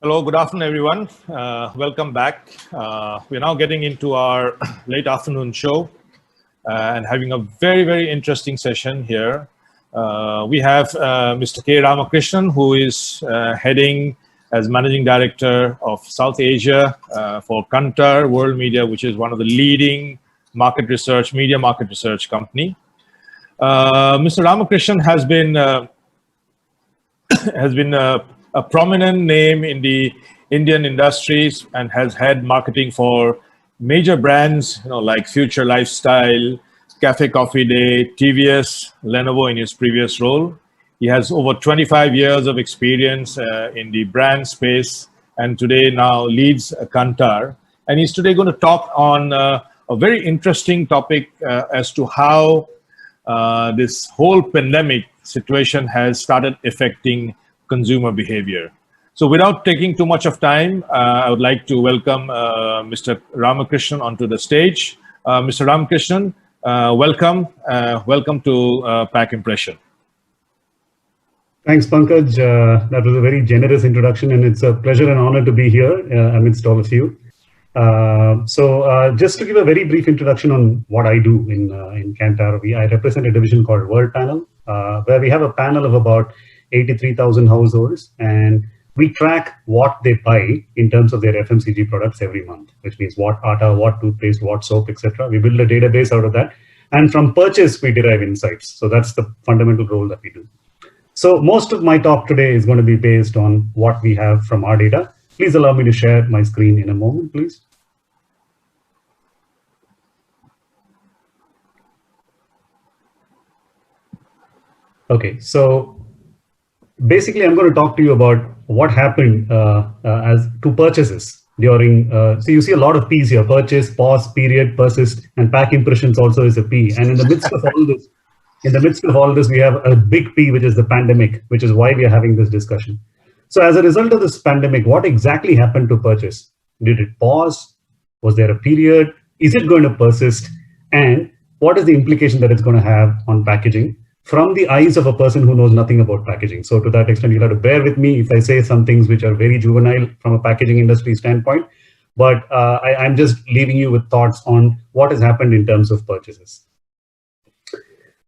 Hello, good afternoon, everyone. Welcome back. We're now getting into our late afternoon show and having a very, very interesting session here. We have Mr. K. Ramakrishnan, who is heading as Managing Director of South Asia for Kantar World Media, which is one of the leading media market research company. Mr. Ramakrishnan has been a prominent name in the Indian industries and has had marketing for major brands, like Future Lifestyle, Cafe Coffee Day, TVS, Lenovo in his previous role. He has over 25 years of experience in the brand space and today now leads Kantar. And he's today going to talk on a very interesting topic as to how this whole pandemic situation has started affecting consumer behavior. So without taking too much of time, I would like to welcome Mr. Ramakrishnan onto the stage. Mr. Ramakrishnan, welcome. Welcome to Packimpressions. Thanks, Pankaj. That was a very generous introduction, and it's a pleasure and honor to be here amidst all of you. Just to give a very brief introduction on what I do in Kantar, I represent a division called World Panel, where we have a panel of about 83,000 households, and we track what they buy in terms of their FMCG products every month, which means what atta, what toothpaste, what soap, etc. We build a database out of that, and from purchase we derive insights. So that's the fundamental role that we do. So most of my talk today is going to be based on what we have from our data. Please allow me to share my screen in a moment, please. Okay, so basically, I'm going to talk to you about what happened as to purchases during. So you see a lot of P's here: purchase, pause, period, persist, and pack impressions also is a P. And in the midst of all this, we have a big P, which is the pandemic, which is why we are having this discussion. So as a result of this pandemic, what exactly happened to purchase? Did it pause? Was there a period? Is it going to persist? And what is the implication that it's going to have on packaging from the eyes of a person who knows nothing about packaging? So to that extent, you'll have to bear with me if I say some things which are very juvenile from a packaging industry standpoint, but I'm just leaving you with thoughts on what has happened in terms of purchases.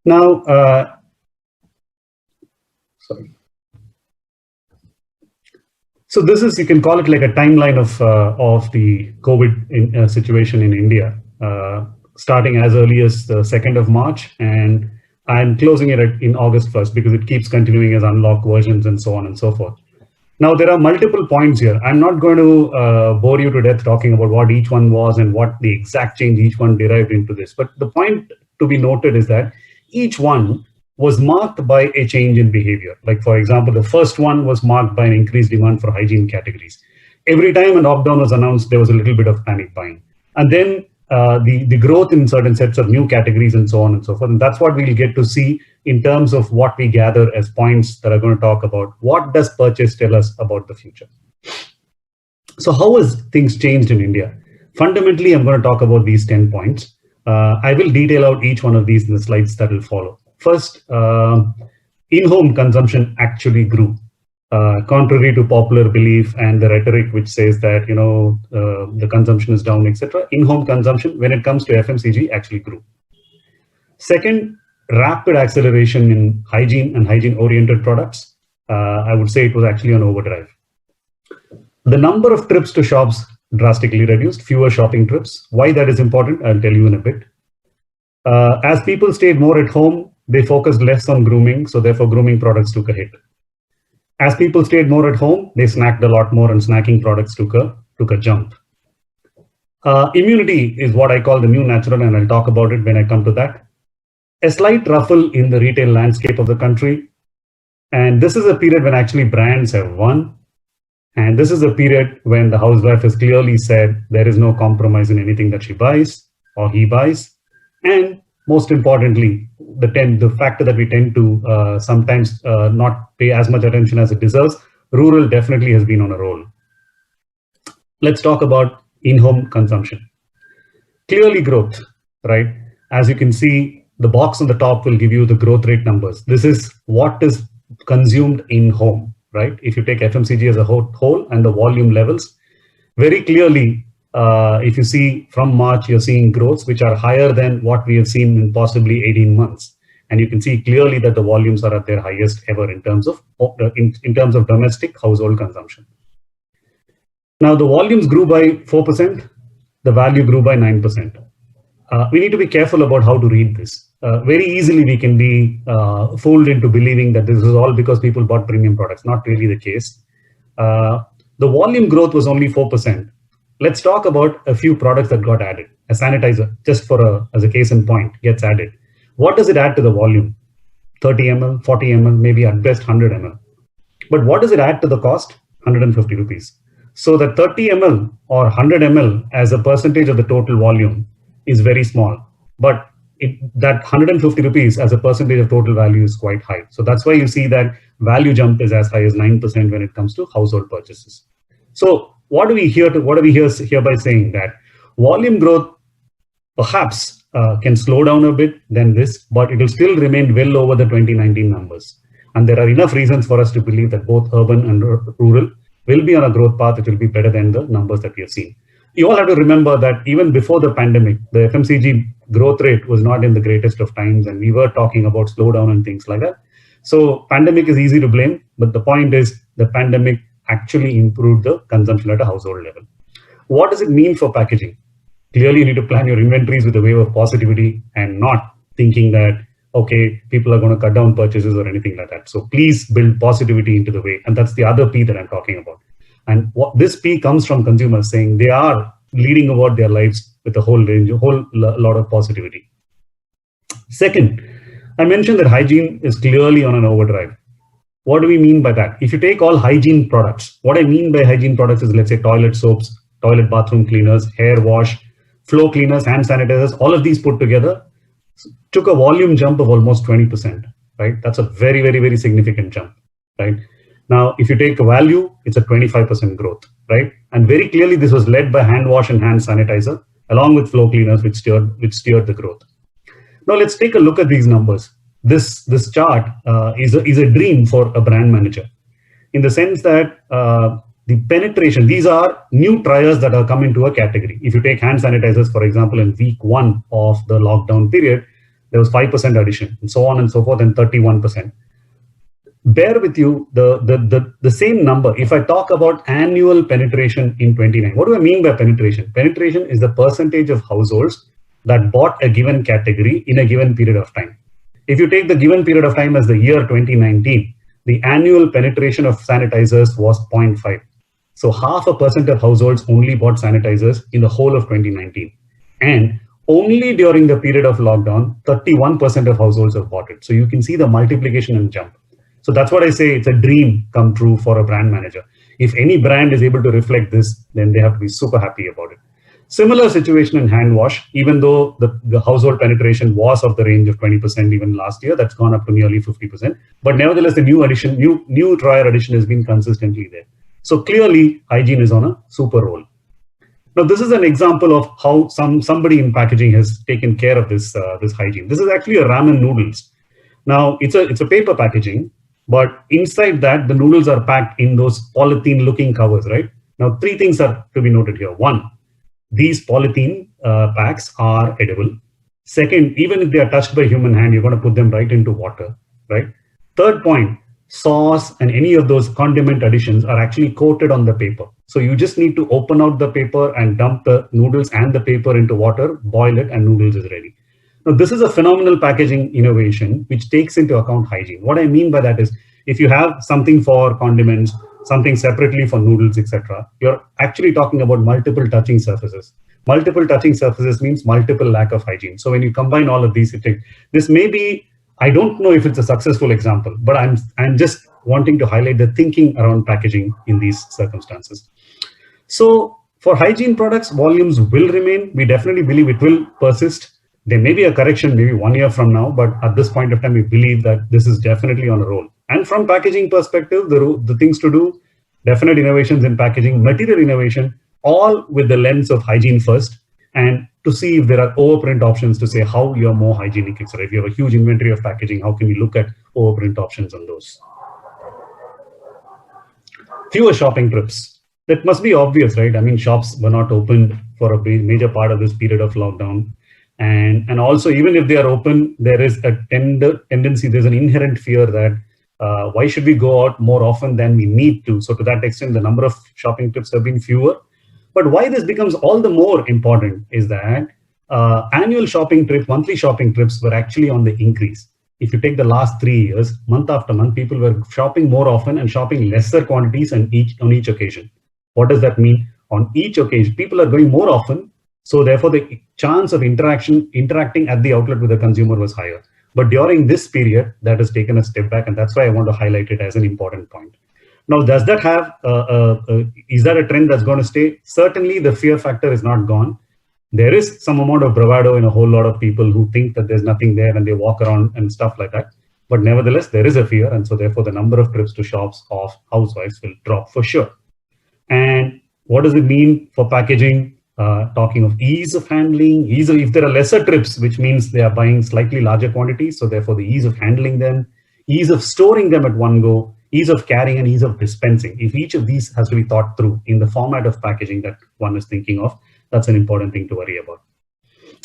Now, so this is, you can call it like a timeline of the COVID situation in India, starting as early as the 2nd of March, and I'm closing it in August 1st because it keeps continuing as unlocked versions and so on and so forth. Now, there are multiple points here. I'm not going to bore you to death talking about what each one was and what the exact change each one derived into this. But the point to be noted is that each one was marked by a change in behavior. Like, for example, the first one was marked by an increased demand for hygiene categories. Every time a lockdown was announced, there was a little bit of panic buying. And then the growth in certain sets of new categories and so on and so forth. And that's what we'll get to see in terms of what we gather as points that are going to talk about what does purchase tell us about the future. So how has things changed in India? Fundamentally, I'm going to talk about these 10 points. I will detail out each one of these in the slides that will follow. First, in-home consumption actually grew. Contrary to popular belief and the rhetoric which says that the consumption is down, etc., in-home consumption when it comes to FMCG actually grew. Second, rapid acceleration in hygiene and hygiene-oriented products. I would say it was actually on overdrive. The number of trips to shops drastically reduced, fewer shopping trips. Why that is important, I'll tell you in a bit. As people stayed more at home, they focused less on grooming, so therefore grooming products took a hit. As people stayed more at home, they snacked a lot more, and snacking products took a jump. Immunity is what I call the new natural, and I'll talk about it when I come to that. A slight ruffle in the retail landscape of the country. And this is a period when actually brands have won. And this is a period when the housewife has clearly said there is no compromise in anything that she buys or he buys. And most importantly, the factor that we tend to sometimes not pay as much attention as it deserves, rural definitely has been on a roll. Let's talk about in-home consumption. Clearly growth, right? As you can see, the box on the top will give you the growth rate numbers. This is what is consumed in home, right? If you take FMCG as a whole and the volume levels, very clearly, if you see from March, you're seeing growths which are higher than what we have seen in possibly 18 months. And you can see clearly that the volumes are at their highest ever in terms of domestic household consumption. Now, the volumes grew by 4%, the value grew by 9%. We need to be careful about how to read this. Very easily, we can be fooled into believing that this is all because people bought premium products. Not really the case. The volume growth was only 4%. Let's talk about a few products that got added. A sanitizer, just as a case in point, gets added. What does it add to the volume? 30 ml, 40 ml, maybe at best 100 ml. But what does it add to the cost? 150 rupees. So the 30 ml or 100 ml as a percentage of the total volume is very small. But that 150 rupees as a percentage of total value is quite high. So that's why you see that value jump is as high as 9% when it comes to household purchases. So what do we hear by saying that volume growth perhaps can slow down a bit than this, but it will still remain well over the 2019 numbers. And there are enough reasons for us to believe that both urban and rural will be on a growth path which will be better than the numbers that we have seen. You all have to remember that even before the pandemic, the FMCG growth rate was not in the greatest of times, and we were talking about slowdown and things like that. So pandemic is easy to blame, but the point is the pandemic actually improved the consumption at a household level. What does it mean for packaging? Clearly, you need to plan your inventories with a wave of positivity and not thinking that, okay, people are going to cut down purchases or anything like that. So please build positivity into the way. And that's the other P that I'm talking about. And what this P comes from consumers saying they are leading about their lives with a whole lot of positivity. Second, I mentioned that hygiene is clearly on an overdrive. What do we mean by that? If you take all hygiene products, what I mean by hygiene products is, let's say, toilet soaps, toilet bathroom cleaners, hair wash, floor cleaners, hand sanitizers, all of these put together took a volume jump of almost 20%, right? That's a very, very, very significant jump, right? Now, if you take a value, it's a 25% growth, right? And very clearly, this was led by hand wash and hand sanitizer, along with floor cleaners, which steered the growth. Now, let's take a look at these numbers. This chart is a dream for a brand manager, in the sense that the penetration, these are new triers that are come into a category. If you take hand sanitizers, for example, in week 1 of the lockdown period, there was 5% addition, and so on and so forth, and 31%. Bear with you, the same number, if I talk about annual penetration in 29, what do I mean by penetration? Penetration is the percentage of households that bought a given category in a given period of time. If you take the given period of time as the year 2019, the annual penetration of sanitizers was 0.5. So 0.5% of households only bought sanitizers in the whole of 2019. And only during the period of lockdown, 31% of households have bought it. So you can see the multiplication and jump. So that's what I say, it's a dream come true for a brand manager. If any brand is able to reflect this, then they have to be super happy about it. Similar situation in hand wash, even though the household penetration was of the range of 20% even last year, that's gone up to nearly 50%. But nevertheless, the new trier addition has been consistently there. So clearly, hygiene is on a super roll. Now, this is an example of how somebody in packaging has taken care of this hygiene. This is actually a ramen noodles. Now, it's a paper packaging, but inside that, the noodles are packed in those polythene-looking covers, right? Now, 3 things are to be noted here. 1, these polythene packs are edible. Second, even if they are touched by human hand, you're going to put them right into water, right? Third point, sauce and any of those condiment additions are actually coated on the paper. So you just need to open out the paper and dump the noodles and the paper into water, boil it, and noodles is ready. Now, this is a phenomenal packaging innovation which takes into account hygiene. What I mean by that is, if you have something for condiments, something separately for noodles, etc., you're actually talking about multiple touching surfaces. Multiple touching surfaces means multiple lack of hygiene. So when you combine all of these, this may be, I don't know if it's a successful example, but I'm just wanting to highlight the thinking around packaging in these circumstances. So for hygiene products, volumes will remain. We definitely believe it will persist. There may be a correction maybe 1 year from now, but at this point of time, we believe that this is definitely on a roll. And from packaging perspective, the things to do, definite innovations in packaging, material innovation, all with the lens of hygiene first, and to see if there are overprint options to say how you're more hygienic, etc. If you have a huge inventory of packaging, how can we look at overprint options on those? Fewer shopping trips. That must be obvious, right? I mean, shops were not open for a major part of this period of lockdown. And also, even if they are open, there is a tendency, there's an inherent fear that why should we go out more often than we need to? So to that extent, the number of shopping trips have been fewer. But why this becomes all the more important is that annual shopping trips, monthly shopping trips were actually on the increase. If you take the last 3 years, month after month, people were shopping more often and shopping lesser quantities on each occasion. What does that mean? On each occasion, people are going more often, so therefore the chance of interacting at the outlet with the consumer was higher. But during this period, that has taken a step back, and that's why I want to highlight it as an important point. Now, does that have, is that a trend that's going to stay? Certainly, the fear factor is not gone. There is some amount of bravado in a whole lot of people who think that there's nothing there and they walk around and stuff like that. But nevertheless, there is a fear. And so therefore, the number of trips to shops of housewives will drop for sure. And what does it mean for packaging? Talking of ease of handling, if there are lesser trips, which means they are buying slightly larger quantities. So therefore, the ease of handling them, ease of storing them at one go, ease of carrying and ease of dispensing. If each of these has to be thought through in the format of packaging that one is thinking of, that's an important thing to worry about.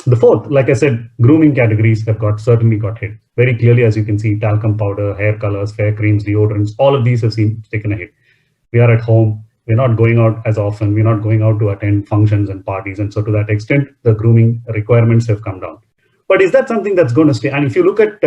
The fourth, like I said, grooming categories have certainly got hit. Very clearly, as you can see, talcum powder, hair colors, fair creams, deodorants, all of these have taken a hit. We are at home. We're not going out as often. We're not going out to attend functions and parties. And so to that extent, the grooming requirements have come down. But is that something that's going to stay? And if you look at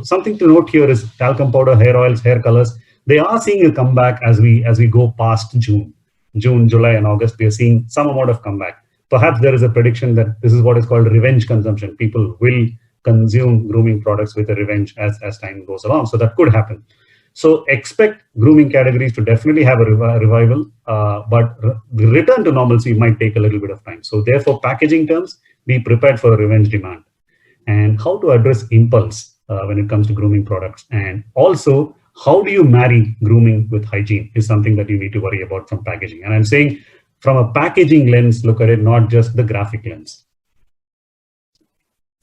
something to note here is talcum powder, hair oils, hair colors, they are seeing a comeback as we go past June, July, and August. We are seeing some amount of comeback. Perhaps there is a prediction that this is what is called revenge consumption. People will consume grooming products with a revenge as time goes along. So that could happen. So expect grooming categories to definitely have a revival, but the return to normalcy might take a little bit of time. So therefore, packaging terms, be prepared for a revenge demand. And how to address impulse when it comes to grooming products. And also, how do you marry grooming with hygiene is something that you need to worry about from packaging. And I'm saying from a packaging lens, look at it, not just the graphic lens.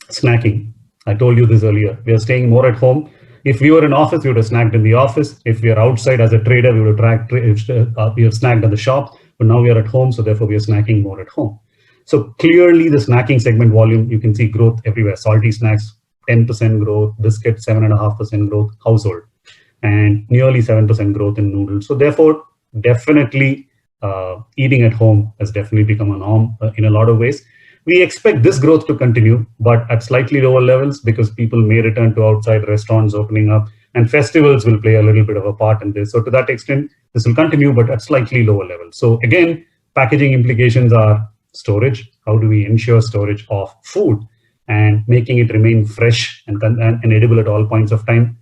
Snacking. I told you this earlier. We are staying more at home. If we were in office, we would have snacked in the office. If we are outside as a trader, we would have snacked at the shop. But now we are at home, so therefore we are snacking more at home. So clearly the snacking segment volume, you can see growth everywhere. Salty snacks, 10% growth, biscuits, 7.5% growth, household, and nearly 7% growth in noodles. So therefore, definitely eating at home has definitely become a norm in a lot of ways. We expect this growth to continue, but at slightly lower levels because people may return to outside restaurants opening up, and festivals will play a little bit of a part in this. So to that extent, this will continue, but at slightly lower levels. So again, packaging implications are storage. How do we ensure storage of food and making it remain fresh and edible at all points of time?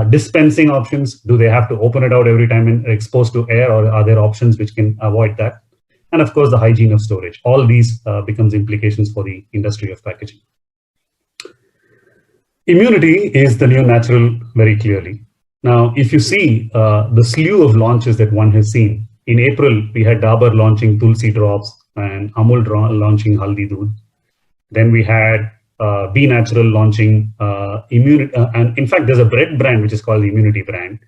Dispensing options, do they have to open it out every time and exposed to air, or are there options which can avoid that? And of course, the hygiene of storage. All these becomes implications for the industry of packaging. Immunity is the new natural very clearly. Now, if you see the slew of launches that one has seen, in April, we had Dabur launching Tulsi Drops and Amul launching Haldi Doodh. Then we had Be Natural launching Immunity. And in fact, there's a bread brand which is called the Immunity brand,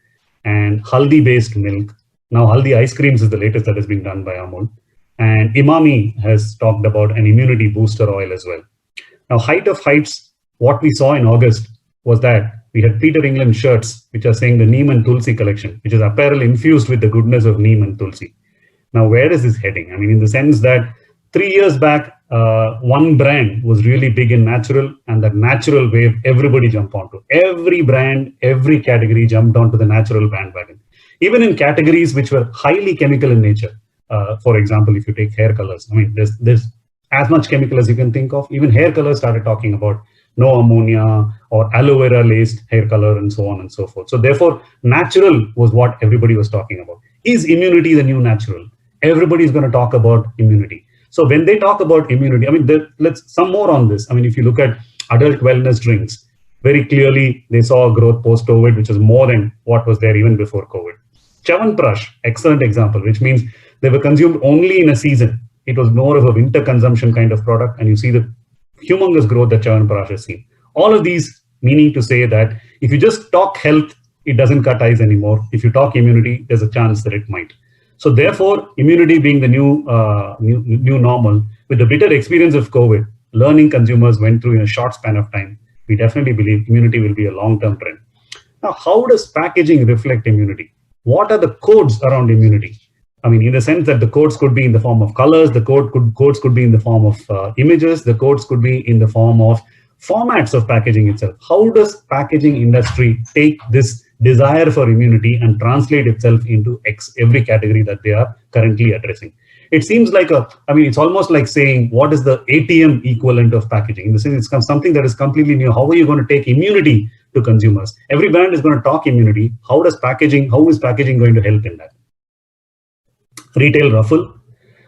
and Haldi-based milk. Now, Haldi ice creams is the latest that has been done by Amul. And Imami has talked about an immunity booster oil as well. Now, height of heights, what we saw in August was that we had Peter England shirts, which are saying the Neem and Tulsi collection, which is apparel infused with the goodness of Neem and Tulsi. Now, where is this heading? I mean, in the sense that 3 years back, one brand was really big in natural, and that natural wave, everybody jumped onto. Every brand, every category jumped onto the natural bandwagon. Even in categories which were highly chemical in nature. For example, if you take hair colors, I mean, there's as much chemical as you can think of. Even hair colors started talking about no ammonia or aloe vera laced hair color and so on and so forth. So therefore, natural was what everybody was talking about. Is immunity the new natural? Everybody's going to talk about immunity. So when they talk about immunity, I mean, let's some more on this. I mean, if you look at adult wellness drinks, very clearly they saw a growth post-COVID, which is more than what was there even before COVID. Chyawanprash, excellent example, which means they were consumed only in a season. It was more of a winter consumption kind of product, and you see the humongous growth that Chyawanprash has seen. All of these meaning to say that if you just talk health it doesn't cut ice anymore. If you talk immunity, there's a chance that it might. So therefore, immunity being the new normal, with the bitter experience of COVID, learning consumers went through in a short span of time, we definitely believe immunity will be a long-term trend. Now, how does packaging reflect immunity? What are the codes around immunity? I mean, in the sense that the codes could be in the form of colors, the codes could be in the form of images, the codes could be in the form of formats of packaging itself. How does packaging industry take this desire for immunity and translate itself into every category that they are currently addressing? It seems like it's almost like saying, what is the ATM equivalent of packaging? In the sense, it's something that is completely new. How are you going to take immunity to consumers? Every brand is going to talk immunity. How is packaging going to help in that? Retail ruffle.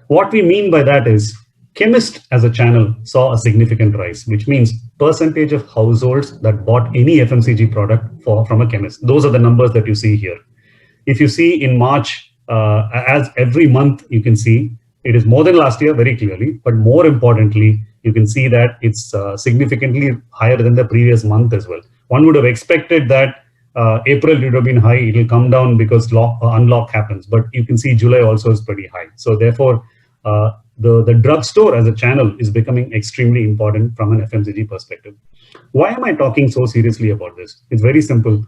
What we mean by that is chemist as a channel saw a significant rise, which means percentage of households that bought any FMCG product from a chemist. Those are the numbers that you see here. If you see in March, as every month you can see, it is more than last year very clearly, but more importantly, you can see that it's significantly higher than the previous month as well. One would have expected that April would have been high, it will come down because unlock happens, but you can see July also is pretty high. So therefore, the drugstore as a channel is becoming extremely important from an FMCG perspective. Why am I talking so seriously about this? It's very simple.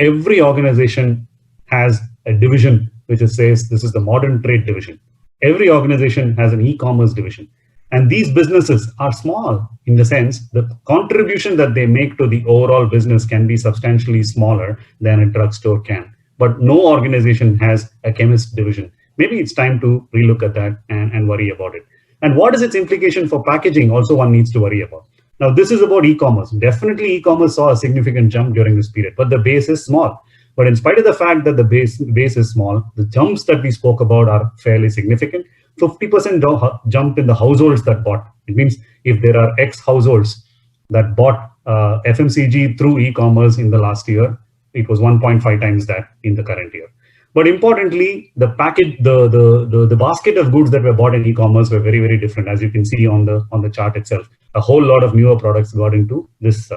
Every organization has a division which says this is the modern trade division. Every organization has an e-commerce division. And these businesses are small in the sense the contribution that they make to the overall business can be substantially smaller than a drugstore can. But no organization has a chemist division. Maybe it's time to relook at that and worry about it. And what is its implication for packaging? Also, one needs to worry about. Now, this is about e-commerce. Definitely, e-commerce saw a significant jump during this period, but the base is small. But in spite of the fact that the base is small, the jumps that we spoke about are fairly significant. 50% jump in the households that bought. It means if there are X households that bought FMCG through e-commerce in the last year, it was 1.5 times that in the current year. But importantly, the basket of goods that were bought in e-commerce were very, very different, as you can see on the chart itself. A whole lot of newer products got into this.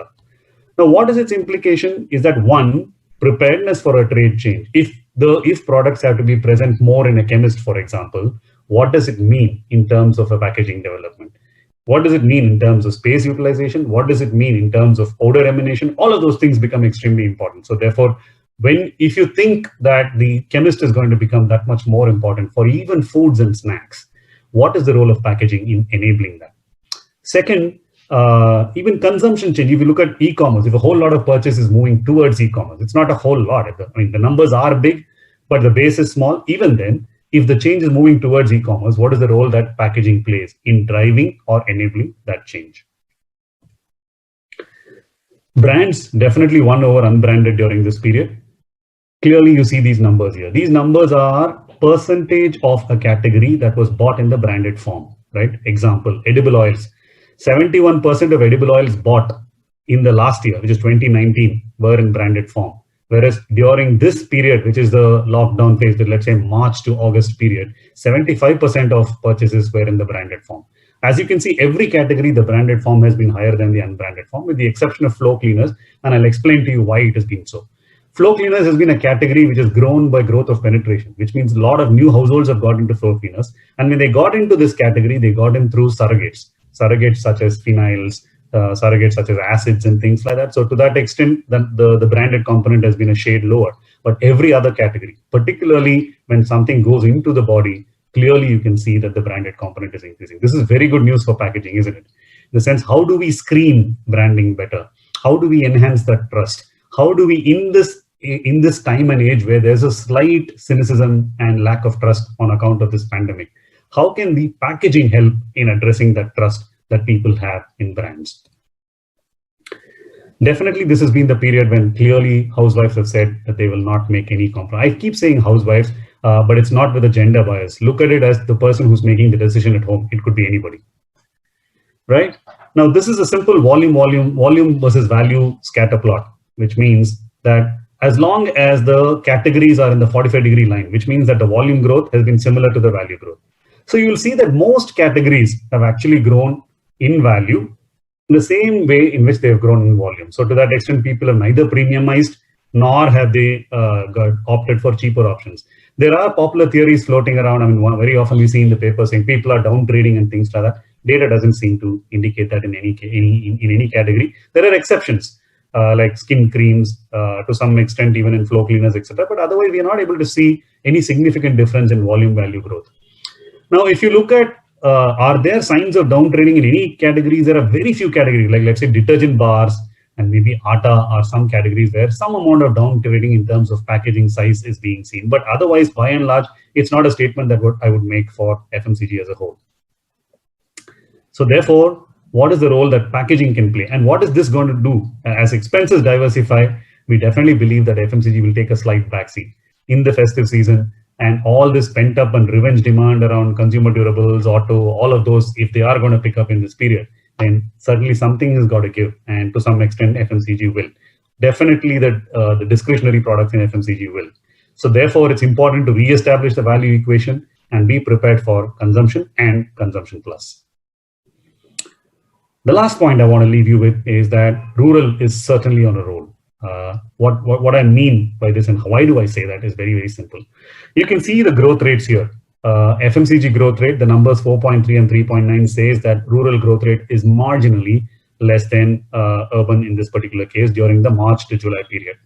Now, what is its implication? Is that one, preparedness for a trade change. If products have to be present more in a chemist, for example, what does it mean in terms of a packaging development? What does it mean in terms of space utilization? What does it mean in terms of odor emanation? All of those things become extremely important. So therefore, if you think that the chemist is going to become that much more important for even foods and snacks, what is the role of packaging in enabling that? Second, even consumption change. If you look at e-commerce, if a whole lot of purchase is moving towards e-commerce, it's not a whole lot. I mean, the numbers are big, but the base is small. Even then, if the change is moving towards e-commerce, what is the role that packaging plays in driving or enabling that change? Brands definitely won over unbranded during this period. Clearly, you see these numbers here. These numbers are percentage of a category that was bought in the branded form, right? Example, edible oils. 71% of edible oils bought in the last year, which is 2019, were in branded form. Whereas during this period, which is the lockdown phase, let's say March to August period, 75% of purchases were in the branded form. As you can see, every category, the branded form has been higher than the unbranded form, with the exception of floor cleaners, and I'll explain to you why it has been so. Floor cleaners has been a category which has grown by growth of penetration, which means a lot of new households have got into floor cleaners. And when they got into this category, they got in through surrogates such as phenols, surrogates such as acids and things like that. So to that extent, the branded component has been a shade lower. But every other category, particularly when something goes into the body, clearly you can see that the branded component is increasing. This is very good news for packaging, isn't it? In the sense, how do we screen branding better? How do we enhance that trust? How do we, in this time and age where there's a slight cynicism and lack of trust on account of this pandemic, how can the packaging help in addressing that trust that people have in brands? Definitely, this has been the period when clearly housewives have said that they will not make any compromise. I keep saying housewives, but it's not with a gender bias. Look at it as the person who's making the decision at home. It could be anybody, right? Now, this is a simple volume versus value scatter plot, which means that as long as the categories are in the 45-degree line, which means that the volume growth has been similar to the value growth. So you will see that most categories have actually grown in value in the same way in which they have grown in volume. So to that extent, people have neither premiumized nor have they got opted for cheaper options. There are popular theories floating around. I mean, very often we see in the paper saying people are down trading and things like that. Data doesn't seem to indicate that in any category. There are exceptions, like skin creams, to some extent, even in floor cleaners, etc. But otherwise, we are not able to see any significant difference in volume value growth. Now, if you look at are there signs of down trading in any categories? There are very few categories, like let's say detergent bars and maybe atta are some categories where some amount of down trading in terms of packaging size is being seen. But otherwise, by and large, it's not a statement that I would make for FMCG as a whole. So therefore, what is the role that packaging can play? And what is this going to do? As expenses diversify, we definitely believe that FMCG will take a slight backseat in the festive season. And all this pent up and revenge demand around consumer durables, auto, all of those, if they are going to pick up in this period, then certainly something has got to give. And to some extent, FMCG will. Definitely the discretionary products in FMCG will. So therefore, it's important to reestablish the value equation and be prepared for consumption and consumption plus. The last point I want to leave you with is that rural is certainly on a roll. What I mean by this and why do I say that is very, very simple. You can see the growth rates here. FMCG growth rate, the numbers 4.3 and 3.9 says that rural growth rate is marginally less than urban in this particular case during the March to July period.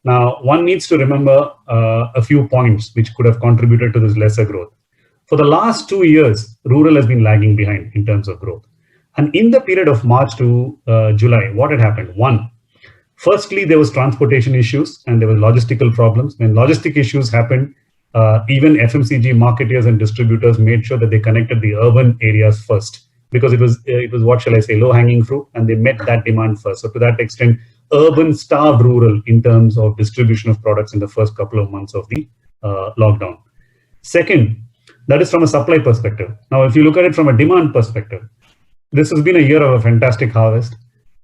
Now, one needs to remember a few points which could have contributed to this lesser growth. For the last 2 years, rural has been lagging behind in terms of growth. And in the period of March to July, what had happened? One, firstly, there was transportation issues and there were logistical problems. When logistic issues happened, even FMCG marketers and distributors made sure that they connected the urban areas first, because it was what shall I say, low-hanging fruit, and they met that demand first. So to that extent, urban starved rural in terms of distribution of products in the first couple of months of the lockdown. Second, that is from a supply perspective. Now, if you look at it from a demand perspective, this has been a year of a fantastic harvest.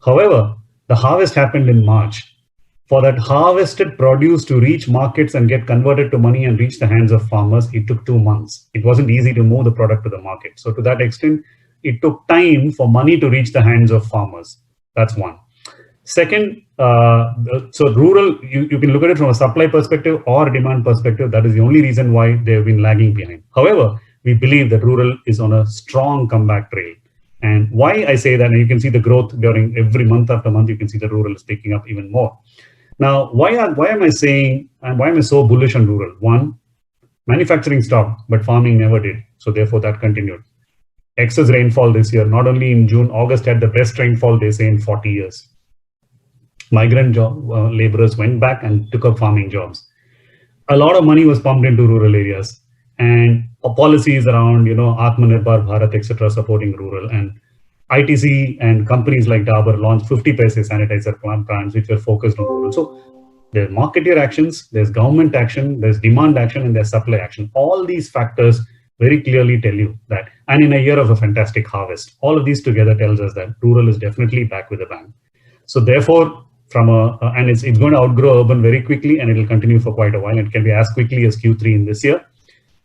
However, the harvest happened in March. For that harvested produce to reach markets and get converted to money and reach the hands of farmers, it took 2 months. It wasn't easy to move the product to the market. So to that extent, it took time for money to reach the hands of farmers. That's one. Second, so rural, you can look at it from a supply perspective or demand perspective. That is the only reason why they've been lagging behind. However, we believe that rural is on a strong comeback trail. And why I say that, and you can see the growth during every month after month, you can see the rural is picking up even more. Now, why am I saying, and why am I so bullish on rural? One, manufacturing stopped, but farming never did. So therefore that continued. Excess rainfall this year, not only in June, August had the best rainfall, they say, in 40 years. Migrant laborers went back and took up farming jobs. A lot of money was pumped into rural areas. And policies around, Atmanirbhar Bharat, etc., supporting rural, and ITC and companies like Dabur launched 50 paise sanitizer plants which were focused on rural. So there's marketeer actions, there's government action, there's demand action, and there's supply action. All these factors very clearly tell you that, and in a year of a fantastic harvest, all of these together tells us that rural is definitely back with a bang. So therefore, and it's going to outgrow urban very quickly, and it will continue for quite a while. It can be as quickly as Q3 in this year.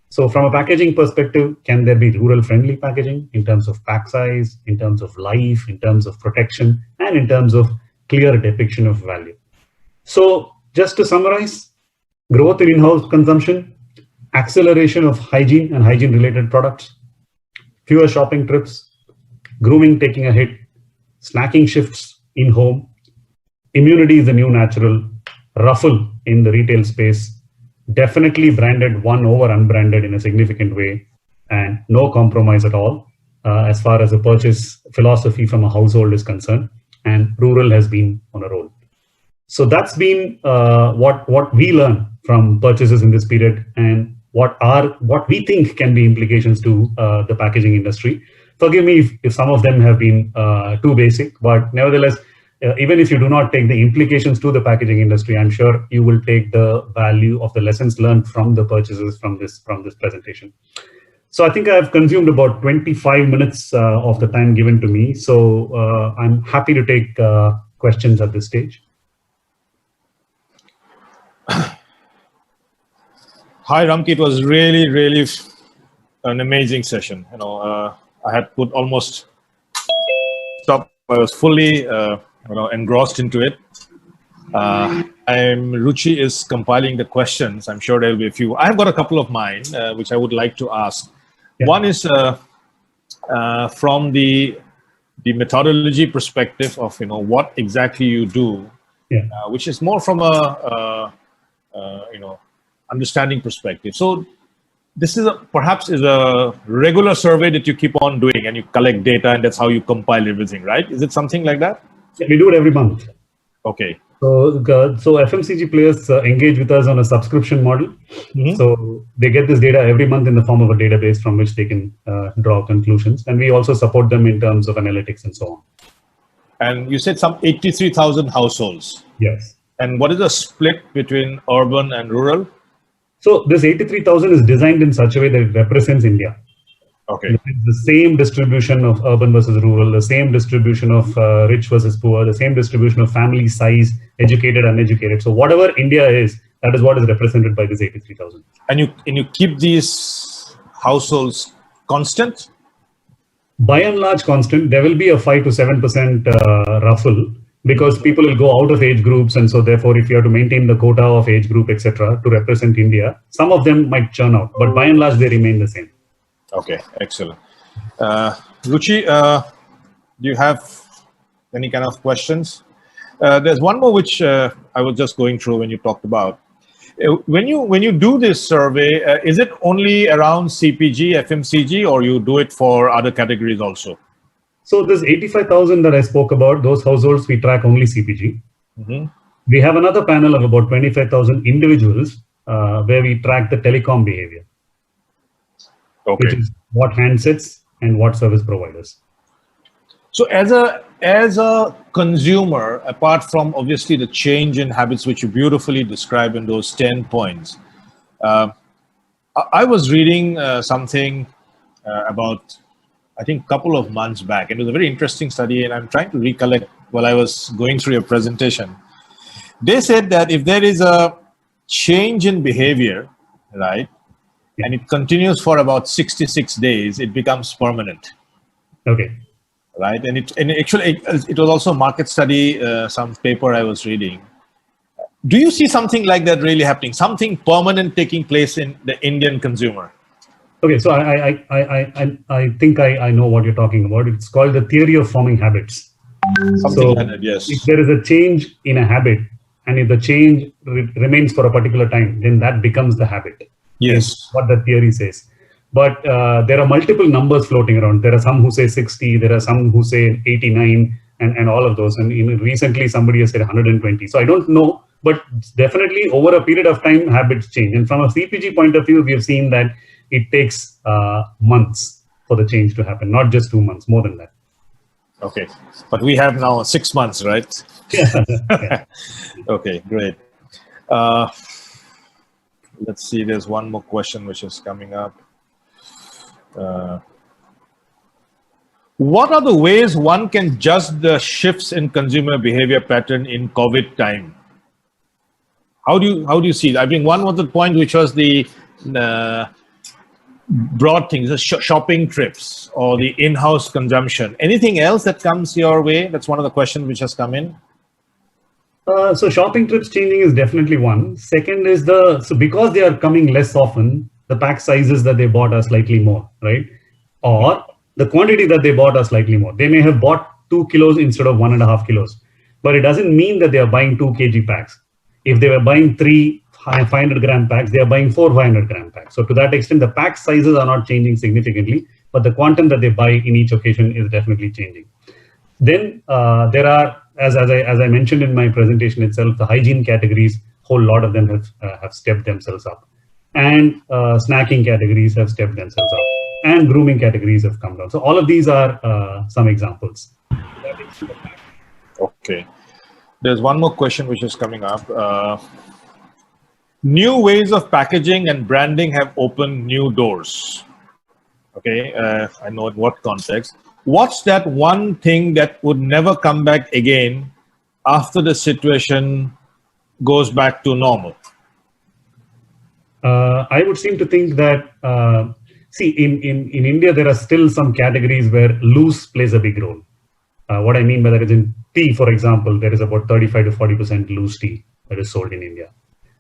So from a packaging perspective, can there be rural-friendly packaging in terms of pack size, in terms of life, in terms of protection, and in terms of clear depiction of value? So just to summarize, growth in in-house consumption, acceleration of hygiene and hygiene-related products, fewer shopping trips, grooming taking a hit, snacking shifts in-home, immunity is the new natural, ruffle in the retail space, definitely branded one over unbranded in a significant way, and no compromise at all as far as the purchase philosophy from a household is concerned, and rural has been on a roll. So that's been what we learn from purchases in this period, and what we think can be implications to the packaging industry. Forgive me if some of them have been too basic, but nevertheless, even if you do not take the implications to the packaging industry, I'm sure you will take the value of the lessons learned from the purchases from this presentation. So I think I've consumed about 25 minutes of the time given to me. So I'm happy to take questions at this stage. Hi, Ramki. It was really, really an amazing session. I had put I was fully engrossed into it. Ruchi is compiling the questions. I'm sure there will be a few. I've got a couple of mine, which I would like to ask. Yeah. One is from the methodology perspective of what exactly you do, Yeah. which is more from a understanding perspective. So this is perhaps a regular survey that you keep on doing, and you collect data, and that's how you compile everything, right? Is it something like that? Yeah, we do it every month. Okay. So FMCG players engage with us on a subscription model. So they get this data every month in the form of a database from which they can draw conclusions. And we also support them in terms of analytics and so on. And you said some 83,000 households. Yes. And what is the split between urban and rural? So this 83,000 is designed in such a way that it represents India. Okay. The same distribution of urban versus rural, the same distribution of rich versus poor, the same distribution of family size, educated, uneducated. So whatever India is, that is what is represented by this 83,000. And you keep these households constant? By and large constant. There will be a 5 to 7% ruffle, because people will go out of age groups, and so therefore if you have to maintain the quota of age group, etc., to represent India, some of them might churn out, but by and large they remain the same. Okay, excellent. Ruchi, do you have any kind of questions? There's one more which I was just going through when you talked about. When you do this survey, is it only around CPG, FMCG, or you do it for other categories also? So this 85,000 that I spoke about, those households, we track only CPG. We have another panel of about 25,000 individuals where we track the telecom behavior. Okay. Which is what handsets and what service providers. So as a consumer, apart from obviously the change in habits, which you beautifully describe in those 10 points, I was reading something about, I think, a couple of months back. It was a very interesting study, and I'm trying to recollect while I was going through your presentation. They said that if there is a change in behavior, right, and it continues for about 66 days, it becomes permanent. Okay. Right, and actually it was also a market study, some paper I was reading. Do you see something like that really happening? Something permanent taking place in the Indian consumer? Okay, so I think I know what you're talking about. It's called the theory of forming habits. Something like that, yes. If there is a change in a habit, and if the change remains for a particular time, then that becomes the habit. Yes. Is what the theory says. But there are multiple numbers floating around. There are some who say 60, there are some who say 89, and all of those. And recently somebody has said 120. So I don't know, but definitely over a period of time, habits change. And from a CPG point of view, we have seen that it takes months for the change to happen, not just 2 months, more than that. Okay, but we have now 6 months, right? Yeah. Okay, great. Let's see, there's one more question which is coming up. What are the ways one can judge the shifts in consumer behavior pattern in COVID time? How do you see it? I mean, one was the point which was the broad things, the shopping trips or the in-house consumption. Anything else that comes your way? That's one of the questions which has come in. So shopping trips changing is definitely one. Second is so because they are coming less often, the pack sizes that they bought are slightly more, right? Or the quantity that they bought are slightly more. They may have bought 2 kilos instead of 1.5 kilos, but it doesn't mean that they are buying 2 kg packs. If they were buying 3 500 gram packs, they are buying 4 500 gram packs. So to that extent, the pack sizes are not changing significantly, but the quantum that they buy in each occasion is definitely changing. Then there are, as I mentioned in my presentation itself, the hygiene categories, whole lot of them have stepped themselves up. And snacking categories have stepped themselves up, and grooming categories have come down. So all of these are some examples. Okay. There's one more question which is coming up. New ways of packaging and branding have opened new doors. Okay, I know in what context. What's that one thing that would never come back again after the situation goes back to normal? I would seem to think that, see, in India, there are still some categories where loose plays a big role. What I mean by that is in tea, for example, there is about 35 to 40% loose tea that is sold in India.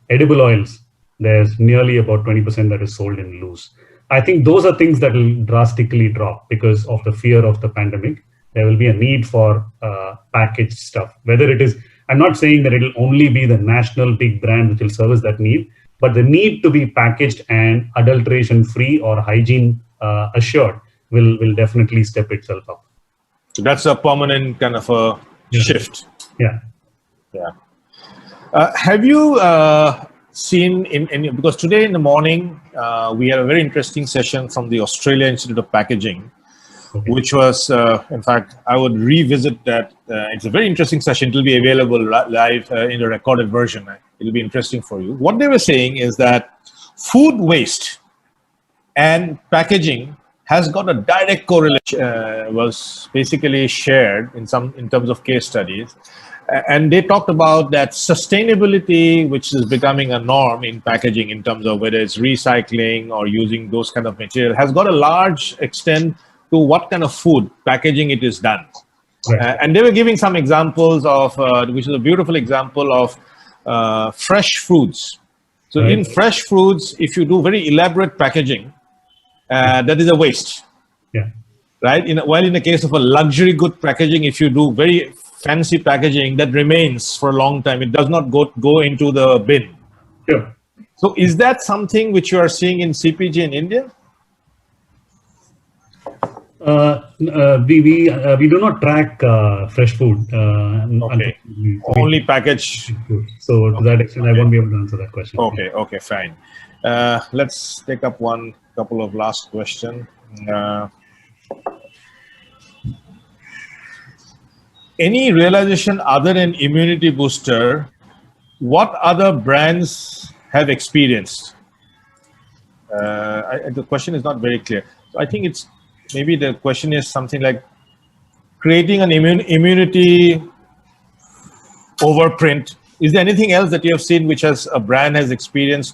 Edible oils, there's nearly about 20% that is sold in loose. I think those are things that will drastically drop because of the fear of the pandemic. There will be a need for packaged stuff. Whether it is, I'm not saying that it will only be the national big brand which will service that need, but the need to be packaged and adulteration free or hygiene assured will definitely step itself up. So that's a permanent kind of a shift. Yeah. Have you seen because today in the morning we had a very interesting session from the Australia Institute of Packaging, which was, in fact, I would revisit that. It's a very interesting session. It will be available live in the recorded version. It will be interesting for you. What they were saying is that food waste and packaging has got a direct correlation, was basically shared in terms of case studies. And they talked about that sustainability, which is becoming a norm in packaging in terms of whether it's recycling or using those kind of material, has got a large extent to what kind of food packaging it is done. Right. And they were giving some examples of, which is a beautiful example of fresh fruits. So in fresh fruits, if you do very elaborate packaging, that is a waste. Yeah. Right. While in the case of a luxury good packaging, if you do very fancy packaging, that remains for a long time. It does not go into the bin. Sure. So is that something which you are seeing in CPG in India? We do not track fresh food. Okay. Only packaged food. So to that extent, I won't be able to answer that question. Okay, fine. Let's take up one couple of last questions. Any realization other than immunity booster, what other brands have experienced? The question is not very clear. So I think it's maybe the question is something like creating an immunity overprint. Is there anything else that you have seen which has a brand has experienced,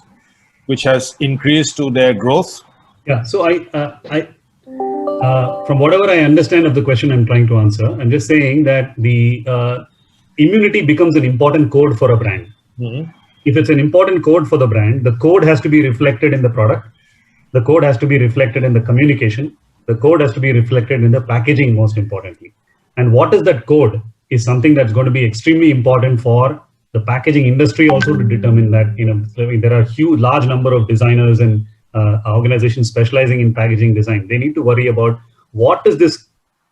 which has increased to their growth? Yeah. So from whatever I understand of the question I'm trying to answer, I'm just saying that the immunity becomes an important code for a brand. Mm-hmm. If it's an important code for the brand, the code has to be reflected in the product. The code has to be reflected in the communication. The code has to be reflected in the packaging, most importantly. And what is that code is something that's going to be extremely important for the packaging industry also to determine that, there are large number of designers and organizations specializing in packaging design. They need to worry about what is this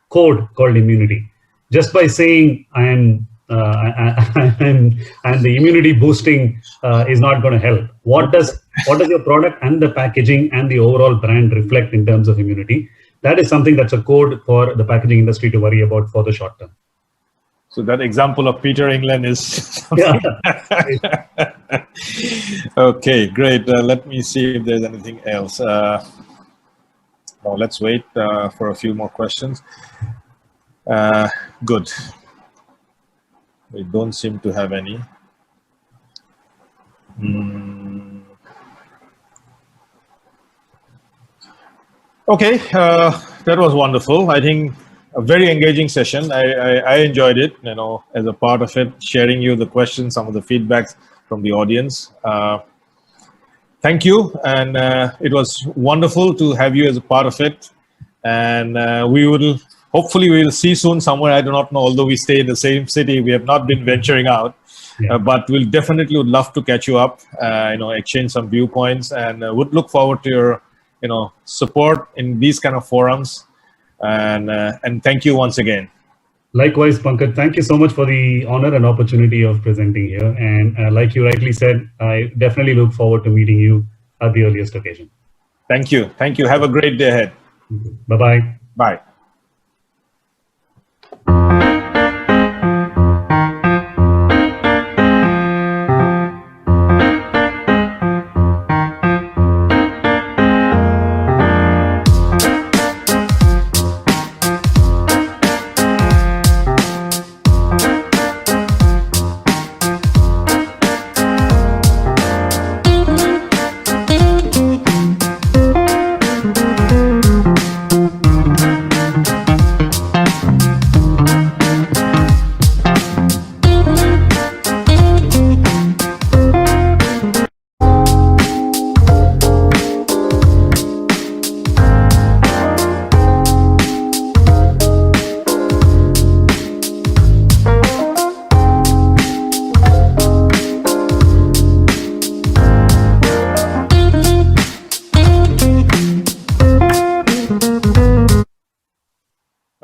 code called immunity. Just by saying and the immunity boosting is not going to help. What does your product and the packaging and the overall brand reflect in terms of immunity? That is something that's a code for the packaging industry to worry about for the short term. So that example of Peter England is okay, great. Let me see if there's anything else. No, let's wait for a few more questions. Good. We don't seem to have any. Okay, that was wonderful. I think a very engaging session. I enjoyed it, as a part of it, sharing you the questions, some of the feedbacks from the audience. Thank you. And it was wonderful to have you as a part of it. And hopefully we will see soon somewhere. I do not know, although we stay in the same city, we have not been venturing out. Yeah. But we'll definitely would love to catch you up, exchange some viewpoints, and would look forward to your, support in these kind of forums. And thank you once again. Likewise, Pankaj, thank you so much for the honor and opportunity of presenting here. And like you rightly said, I definitely look forward to meeting you at the earliest occasion. Thank you. Thank you. Have a great day ahead. Bye-bye. Bye.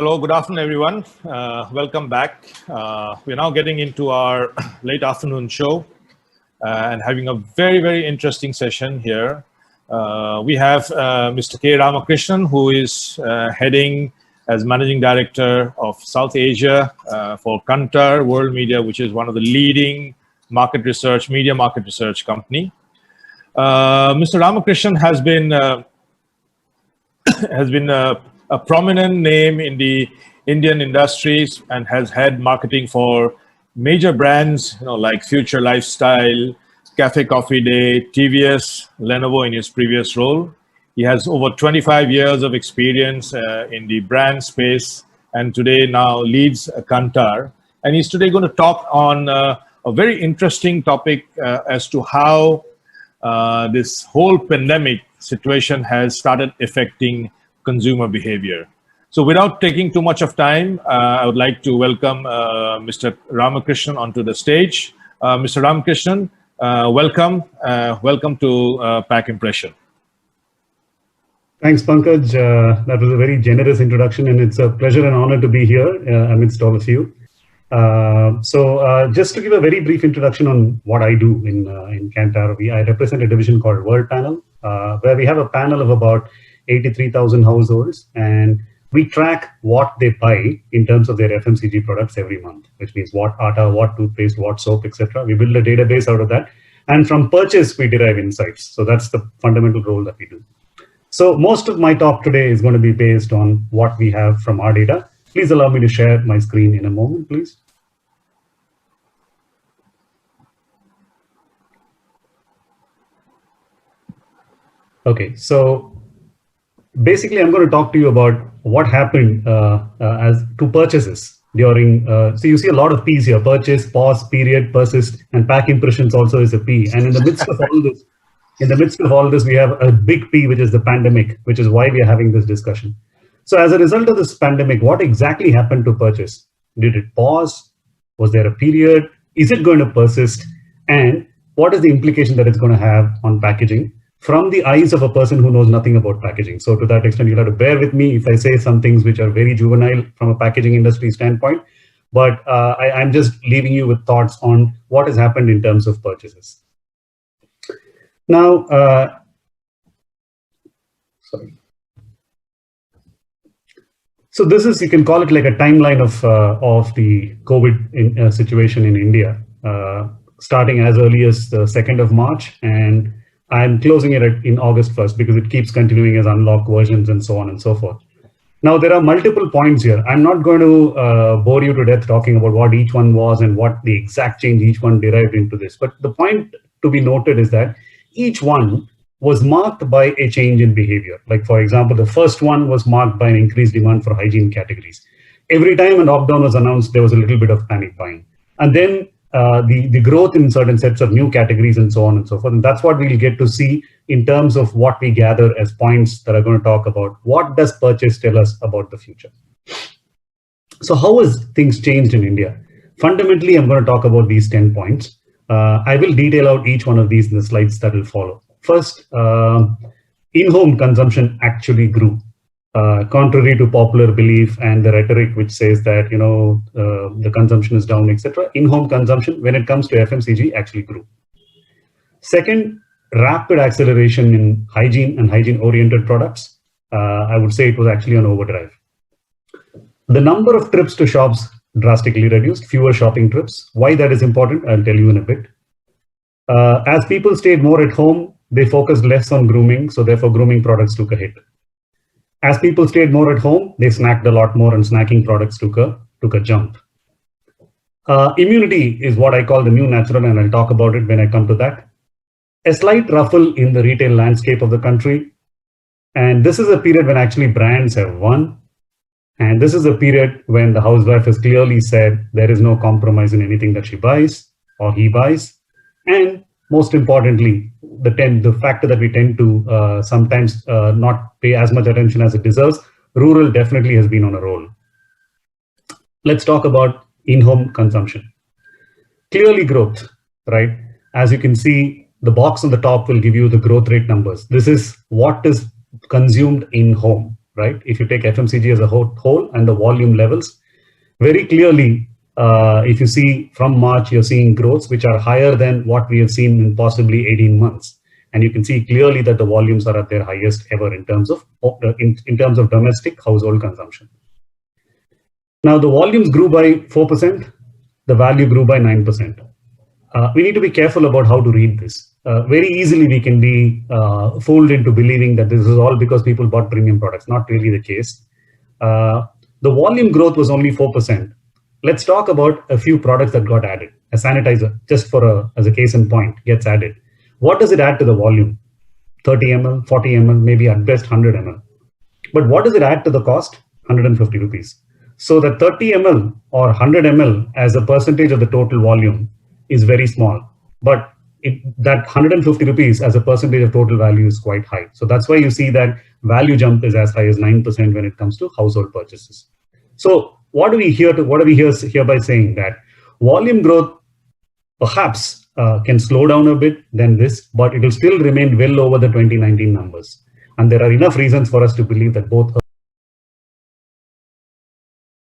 Hello, good afternoon, everyone. Welcome back. We're now getting into our late afternoon show and having a very, very interesting session here. We have Mr. K. Ramakrishnan, who is heading as Managing Director of South Asia for Kantar World Media, which is one of the leading media market research company. Mr. Ramakrishnan has been a prominent name in the Indian industries and has had marketing for major brands, like Future Lifestyle, Cafe Coffee Day, TVS, Lenovo in his previous role. He has over 25 years of experience in the brand space and today now leads Kantar. And he's today going to talk on a very interesting topic as to how this whole pandemic situation has started affecting consumer behavior. So without taking too much of time, I would like to welcome Mr. Ramakrishnan onto the stage. Mr. Ramakrishnan, welcome. Welcome to Packimpressions. Thanks, Pankaj. That was a very generous introduction, and it's a pleasure and honor to be here amidst all of you. Just to give a very brief introduction on what I do in Kantar, I represent a division called World Panel, where we have a panel of about 83,000 households, and we track what they buy in terms of their FMCG products every month, which means what atta, what toothpaste, what soap, etc. We build a database out of that, and from purchase we derive insights. So that's the fundamental role that we do. So most of my talk today is going to be based on what we have from our data. Please allow me to share my screen in a moment, please. Okay, so basically, I'm going to talk to you about what happened as to purchases during. So you see a lot of P's here: purchase, pause, period, persist, and pack impressions also is a P. And in the midst of all this, we have a big P, which is the pandemic, which is why we are having this discussion. So as a result of this pandemic, what exactly happened to purchase? Did it pause? Was there a period? Is it going to persist? And what is the implication that it's going to have on packaging from the eyes of a person who knows nothing about packaging? So to that extent, you'll have to bear with me if I say some things which are very juvenile from a packaging industry standpoint, but I'm just leaving you with thoughts on what has happened in terms of purchases. Now, so this is, you can call it like a timeline of the COVID situation in India, starting as early as the 2nd of March, and I'm closing it in August 1st because it keeps continuing as unlocked versions and so on and so forth. Now, there are multiple points here. I'm not going to bore you to death talking about what each one was and what the exact change each one derived into this. But the point to be noted is that each one was marked by a change in behavior. Like, for example, the first one was marked by an increased demand for hygiene categories. Every time a lockdown was announced, there was a little bit of panic buying. And then the growth in certain sets of new categories and so on and so forth. And that's what we'll get to see in terms of what we gather as points that are going to talk about what does purchase tell us about the future. So how has things changed in India? Fundamentally, I'm going to talk about these 10 points. I will detail out each one of these in the slides that will follow. First, in-home consumption actually grew. Contrary to popular belief and the rhetoric which says that the consumption is down, etc., in-home consumption when it comes to FMCG actually grew. Second, rapid acceleration in hygiene and hygiene-oriented products. I would say it was actually on overdrive. The number of trips to shops drastically reduced, fewer shopping trips. Why that is important, I'll tell you in a bit. As people stayed more at home, they focused less on grooming, so therefore grooming products took a hit. As people stayed more at home, they snacked a lot more, and snacking products took a jump. Immunity is what I call the new natural, and I'll talk about it when I come to that. A slight ruffle in the retail landscape of the country. And this is a period when actually brands have won. And this is a period when the housewife has clearly said there is no compromise in anything that she buys or he buys. And most importantly, the factor that we tend to sometimes not pay as much attention as it deserves, rural definitely has been on a roll. Let's talk about in-home consumption. Clearly growth, right? As you can see, the box on the top will give you the growth rate numbers. This is what is consumed in home, right? If you take FMCG as a whole and the volume levels, very clearly, if you see from March, you're seeing growths which are higher than what we have seen in possibly 18 months. And you can see clearly that the volumes are at their highest ever in terms of domestic household consumption. Now, the volumes grew by 4%, the value grew by 9%. We need to be careful about how to read this. Very easily, we can be fooled into believing that this is all because people bought premium products. Not really the case. The volume growth was only 4%. Let's talk about a few products that got added. A sanitizer, just as a case in point, gets added. What does it add to the volume? 30 ml, 40 ml, maybe at best 100 ml. But what does it add to the cost? 150 rupees. So the 30 ml or 100 ml as a percentage of the total volume is very small. But that 150 rupees as a percentage of total value is quite high. So that's why you see that value jump is as high as 9% when it comes to household purchases. So what do we hear by saying that volume growth perhaps can slow down a bit than this, but it will still remain well over the 2019 numbers. And there are enough reasons for us to believe that both